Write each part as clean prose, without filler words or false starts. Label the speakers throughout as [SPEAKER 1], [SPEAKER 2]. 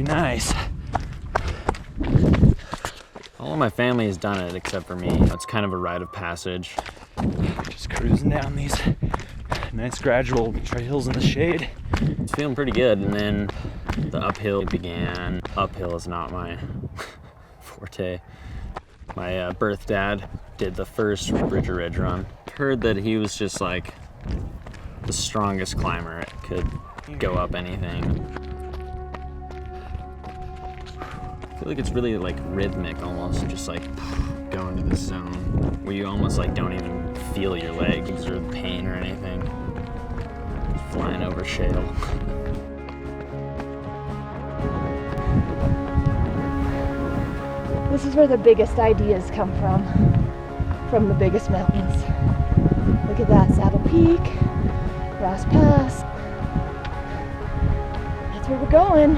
[SPEAKER 1] be nice.
[SPEAKER 2] All of my family has done it except for me. It's kind of a rite of passage.
[SPEAKER 1] Just cruising down these nice gradual trails in the shade.
[SPEAKER 2] It's feeling pretty good, and then the uphill began. Uphill is not my forte. My birth dad did the first Bridger Ridge run. Heard that he was just like the strongest climber. It could go up anything. I feel like it's really like rhythmic almost, just like go into this zone where you almost like don't even feel your legs or pain or anything. Just flying over shale.
[SPEAKER 3] This is where the biggest ideas come from the biggest mountains. Look at that, Saddle Peak, Ross Pass. That's where we're going.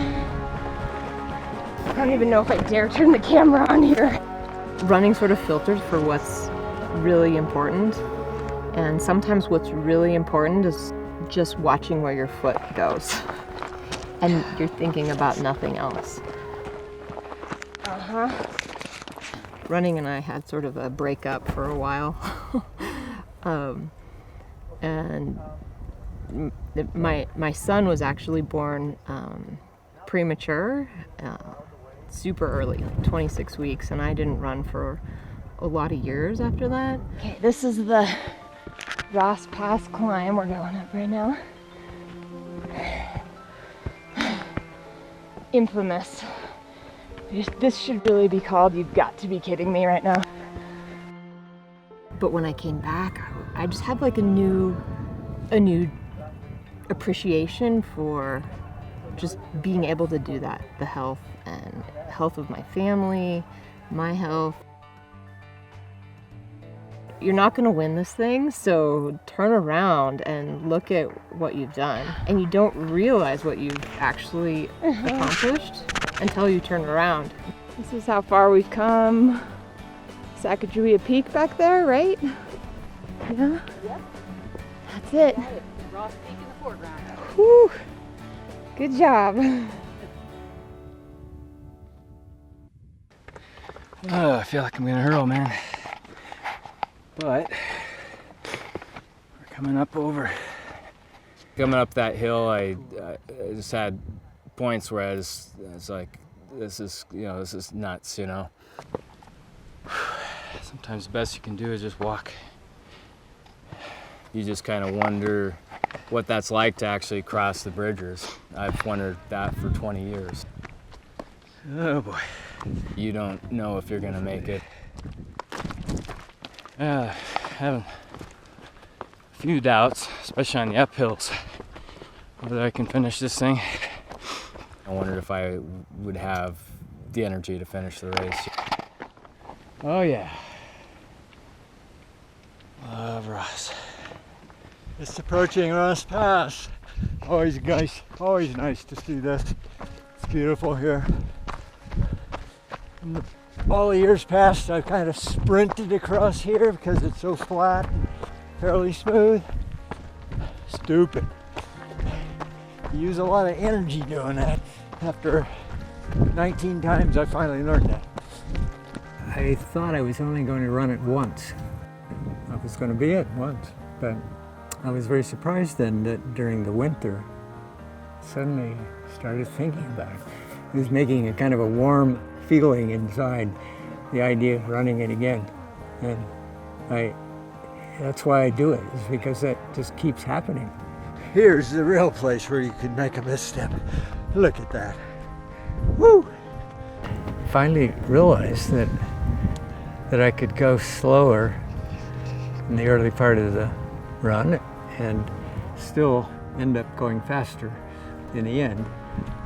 [SPEAKER 3] I don't even know if I dare turn the camera on here. Running sort of filters for what's really important. And sometimes what's really important is just watching where your foot goes. And you're thinking about nothing else. Running and I had sort of a breakup for a while. And my son was actually born premature, super early, like 26 weeks, and I didn't run for a lot of years after that. Okay, this is the Ross Pass climb we're going up right now. Infamous. This should really be called "You've Got to Be Kidding Me" right now. But when I came back, I just had like a new appreciation for just being able to do that. The health of my family, my health. You're not going to win this thing, so turn around and look at what you've done. And you don't realize what you've actually accomplished until you turn around. This is how far we've come. Sacagawea Peak back there, right? Yeah? Yep. That's it.
[SPEAKER 4] Ross Peak in the foreground.
[SPEAKER 3] Whew. Good job.
[SPEAKER 1] Oh, I feel like I'm gonna hurl, man. But we're coming up that hill. I just had points where I was like, this is nuts, you know. Sometimes the best you can do is just walk. You just kind of wonder what that's like to actually cross the bridges. I've wondered that for 20 years. Oh boy. You don't know if you're gonna make it. Having a few doubts, especially on the uphills, whether I can finish this thing. I wondered if I would have the energy to finish the race. Oh yeah. Love Ross. It's approaching Ross Pass. Always nice to see this. It's beautiful here. All the years past, I've kind of sprinted across here because it's so flat and fairly smooth. Stupid. You use a lot of energy doing that. After 19 times, I finally learned that.
[SPEAKER 5] I thought I was only going to run it once. That was going to be it, once. But I was very surprised then that during the winter, suddenly started thinking about it. It was making a kind of a warm feeling inside, the idea of running it again. And that's why I do it, is because that just keeps happening.
[SPEAKER 6] Here's the real place where you can make a misstep. Look at that. Woo!
[SPEAKER 5] Finally realized that I could go slower in the early part of the run and still end up going faster in the end.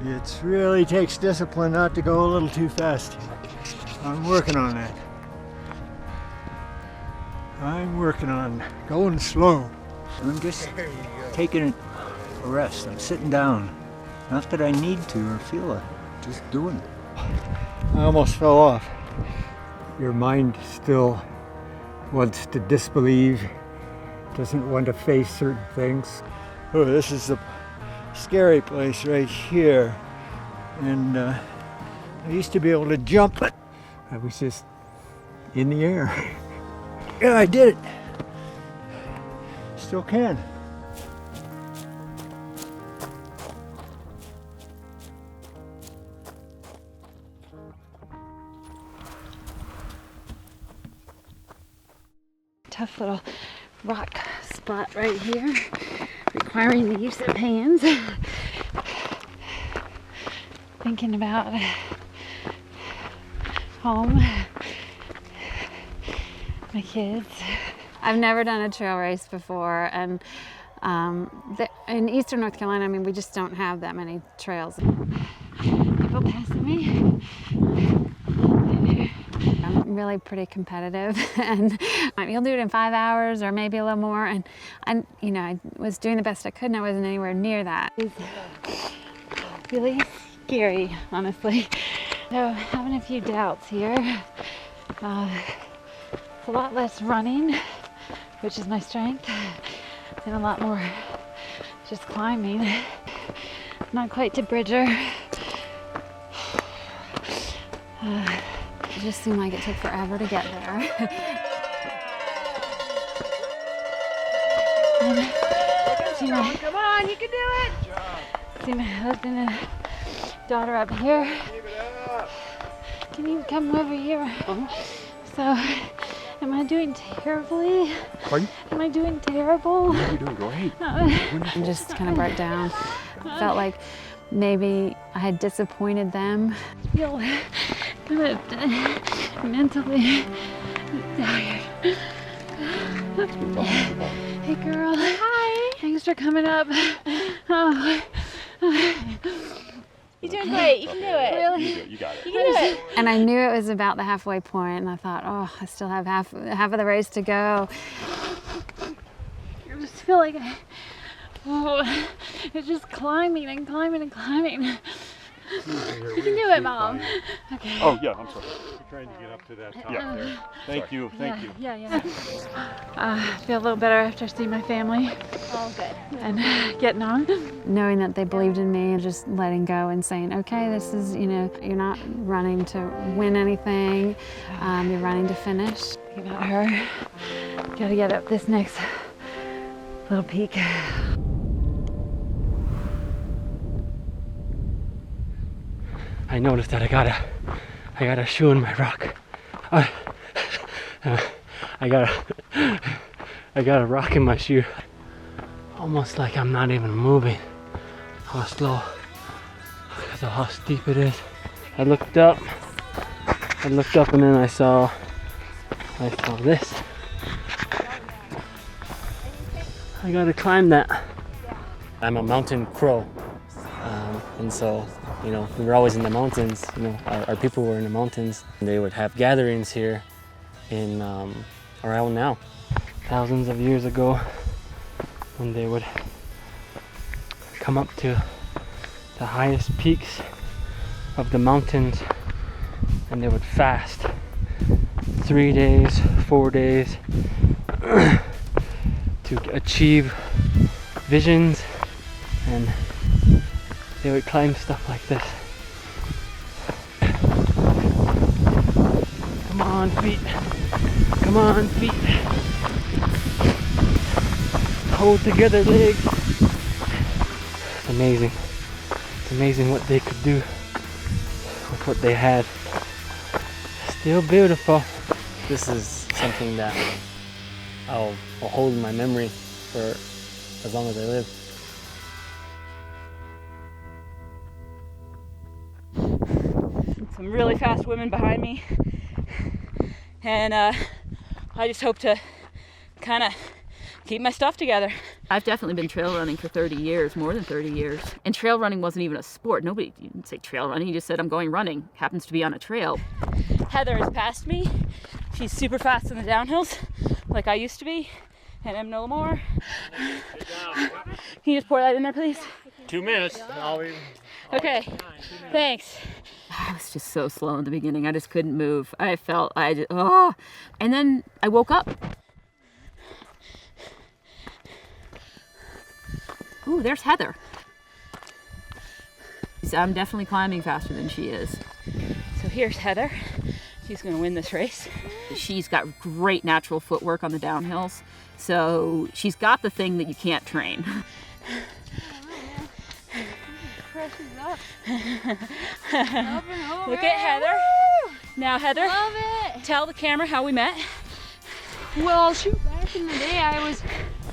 [SPEAKER 6] It really takes discipline not to go a little too fast. I'm working on that. I'm working on going slow.
[SPEAKER 5] I'm just taking a rest. I'm sitting down. Not that I need to or feel it, just doing it.
[SPEAKER 6] I almost fell off.
[SPEAKER 5] Your mind still wants to disbelieve, doesn't want to face certain things.
[SPEAKER 6] Oh, this is the scary place right here.
[SPEAKER 1] And I used to be able to jump it.
[SPEAKER 5] I was just in the air.
[SPEAKER 1] Yeah, I did it. Still can.
[SPEAKER 4] Tough little rock spot right here, requiring the use of hands. Thinking about home, my kids. I've never done a trail race before, and in eastern North Carolina, I mean, we just don't have that many trails. People passing me. I'm really pretty competitive, and you'll do it in 5 hours or maybe a little more. And I was doing the best I could, and I wasn't anywhere near that. It's really scary, honestly. So having a few doubts here. It's a lot less running, which is my strength, and a lot more just climbing. Not quite to Bridger. It just seemed like it took forever to get there.
[SPEAKER 3] Come on, you can do it!
[SPEAKER 4] See my husband and daughter up here. Can you come over here? So, am I doing terribly?
[SPEAKER 7] Pardon?
[SPEAKER 4] Am I doing terrible?
[SPEAKER 7] You're doing great.
[SPEAKER 4] I just kind of broke down. Felt like maybe I had disappointed them. I feel kind of mentally tired. Hey girl. Hi. Thanks for coming up. Oh.
[SPEAKER 3] You're doing great. You can do it.
[SPEAKER 4] Really?
[SPEAKER 7] You got it.
[SPEAKER 3] You can do it.
[SPEAKER 4] And I knew it was about the halfway point, and I thought, oh, I still have half of the race to go. I just feel like it's just climbing and climbing and climbing. You can do it, Mom. Okay.
[SPEAKER 7] Oh, yeah, I'm sorry. We're trying to get up to that top there. Thank you.
[SPEAKER 4] Yeah. I feel a little better after seeing my family.
[SPEAKER 3] Oh, good.
[SPEAKER 4] And getting on. Knowing that they believed in me and just letting go and saying, okay, this is, you're not running to win anything. You're running to finish. Think about her. Gotta get up this next little peak.
[SPEAKER 8] I noticed that I got a shoe in my rock. I got a rock in my shoe. Almost like I'm not even moving. How slow, because of how steep it is. I looked up and then I saw this. I gotta climb that. I'm a mountain crow, and so we were always in the mountains. Our people were in the mountains. They would have gatherings here in around now, thousands of years ago, when they would come up to the highest peaks of the mountains, and they would fast 3 days, 4 days to achieve visions, and they would climb stuff like this. Come on, feet. Come on, feet. Hold together, legs. It's amazing. It's amazing what they could do with what they had. Still beautiful. This is something that I'll hold in my memory for as long as I live.
[SPEAKER 9] Some really fast women behind me, and I just hope to kind of keep my stuff together.
[SPEAKER 10] I've definitely been trail running for 30 years, more than 30 years. And trail running wasn't even a sport. Nobody didn't say trail running, you just said I'm going running. Happens to be on a trail.
[SPEAKER 9] Heather has passed me. She's super fast in the downhills, like I used to be, and I'm no more. Can you just pour that in there, please?
[SPEAKER 7] 2 minutes.
[SPEAKER 9] Okay, thanks.
[SPEAKER 10] I was just so slow in the beginning. I just couldn't move. And then I woke up. Ooh, there's Heather. I'm definitely climbing faster than she is.
[SPEAKER 9] So here's Heather. She's gonna win this race.
[SPEAKER 10] She's got great natural footwork on the downhills, so she's got the thing that you can't train.
[SPEAKER 9] Look at Heather.
[SPEAKER 3] Woo!
[SPEAKER 9] Now Heather,
[SPEAKER 3] Love it.
[SPEAKER 9] tell the camera how we met.
[SPEAKER 3] Well, shoot, back in the day I was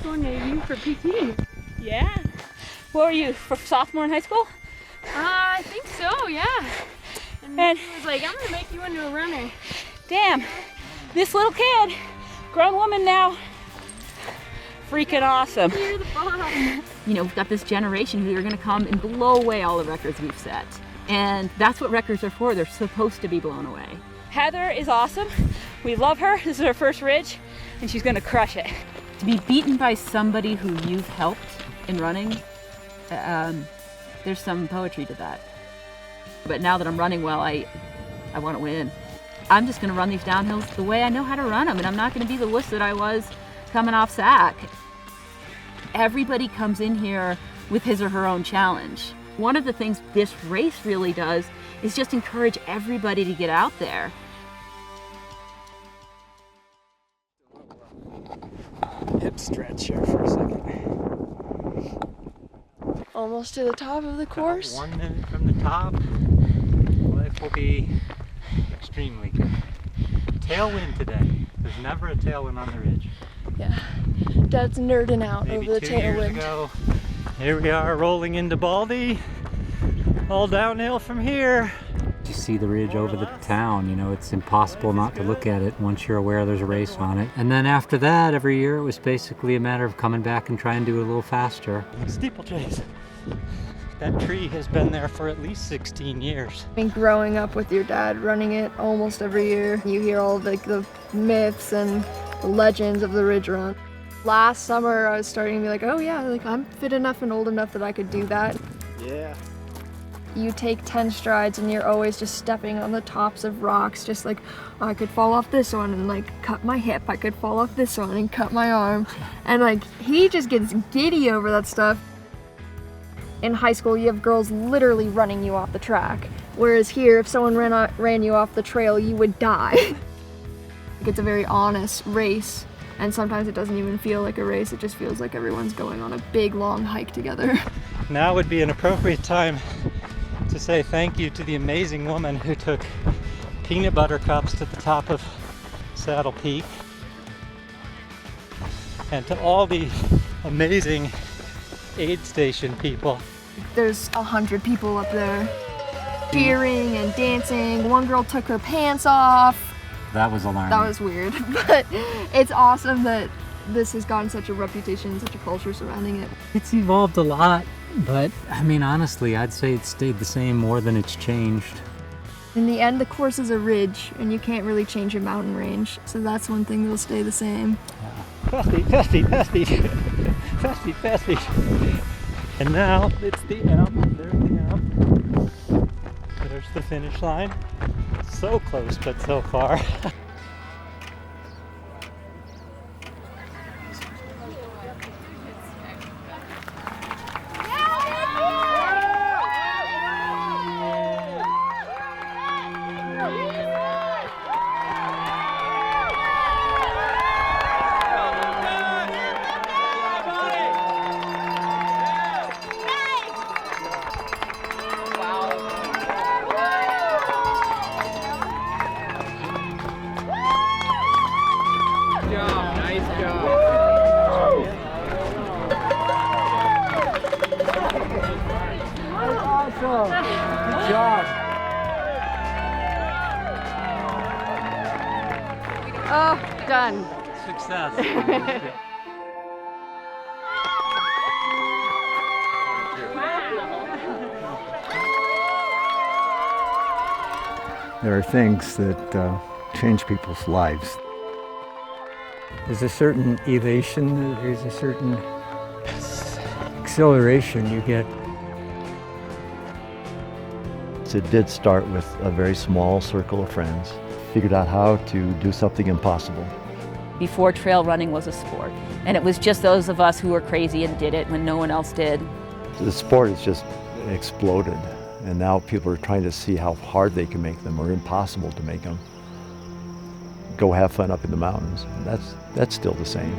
[SPEAKER 3] going to you for PT.
[SPEAKER 9] Yeah. What were you, for sophomore in high school?
[SPEAKER 3] I think so, yeah. And he was like, I'm gonna make you into a runner.
[SPEAKER 9] Damn, this little kid, grown woman now, freaking awesome.
[SPEAKER 3] You're the bomb.
[SPEAKER 10] You know, we've got this generation who are going to come and blow away all the records we've set. And that's what records are for. They're supposed to be blown away.
[SPEAKER 9] Heather is awesome. We love her. This is her first ridge, and she's gonna crush it.
[SPEAKER 10] To be beaten by somebody who you've helped in running, there's some poetry to that. But now that I'm running well, I want to win. I'm just going to run these downhills the way I know how to run them, and I'm not going to be the wuss that I was coming off SAC. Everybody comes in here with his or her own challenge. One of the things this race really does is just encourage everybody to get out there.
[SPEAKER 8] Hip stretch here for a second.
[SPEAKER 11] Almost to the top of the course.
[SPEAKER 5] 1 minute from the top. Life will be extremely good. Tailwind today. There's never a tailwind on the ridge.
[SPEAKER 11] Yeah. Dad's nerding out
[SPEAKER 5] Maybe
[SPEAKER 11] over the
[SPEAKER 5] 2 years
[SPEAKER 11] tailwind.
[SPEAKER 5] ago. Here we are rolling into Baldy. All downhill from here.
[SPEAKER 12] You see the ridge over the town, you know, it's impossible not to look at it once you're aware there's a race on it. And then after that, every year it was basically a matter of coming back and trying to do it a little faster.
[SPEAKER 5] Steeplechase. That tree has been there for at least 16 years.
[SPEAKER 11] I mean, growing up with your dad running it almost every year, you hear all the myths and the legends of the ridge run. Last summer, I was starting to be like, oh yeah, like I'm fit enough and old enough that I could do that.
[SPEAKER 5] Yeah.
[SPEAKER 11] You take 10 strides and you're always just stepping on the tops of rocks, just like, oh, I could fall off this one and like cut my hip, I could fall off this one and cut my arm. And like, he just gets giddy over that stuff. In high school, you have girls literally running you off the track. Whereas here, if someone ran you off the trail, you would die. It's a very honest race. And sometimes it doesn't even feel like a race, it just feels like everyone's going on a big long hike together.
[SPEAKER 5] Now would be an appropriate time to say thank you to the amazing woman who took peanut butter cups to the top of Saddle Peak. And to all the amazing aid station people.
[SPEAKER 11] There's 100 people up there cheering and dancing. One girl took her pants off.
[SPEAKER 12] That was alarming.
[SPEAKER 11] That was weird, but it's awesome that this has gotten such a reputation, such a culture surrounding it.
[SPEAKER 12] It's evolved a lot, but I mean, honestly, I'd say it's stayed the same more than it's changed.
[SPEAKER 11] In the end, the course is a ridge, and you can't really change a mountain range, so that's one thing that'll stay the same.
[SPEAKER 5] Fast. And now it's the M. There's the M. There's the finish line. So close, but so far.
[SPEAKER 1] Good job.
[SPEAKER 3] Oh, done.
[SPEAKER 5] Success.
[SPEAKER 6] There are things that change people's lives.
[SPEAKER 5] There's a certain elation, there's a certain exhilaration you get.
[SPEAKER 13] It did start with a very small circle of friends. Figured out how to do something impossible.
[SPEAKER 10] Before trail running was a sport, and it was just those of us who were crazy and did it when no one else did.
[SPEAKER 13] The sport has just exploded. And now people are trying to see how hard they can make them or impossible to make them. Go have fun up in the mountains. That's still the same.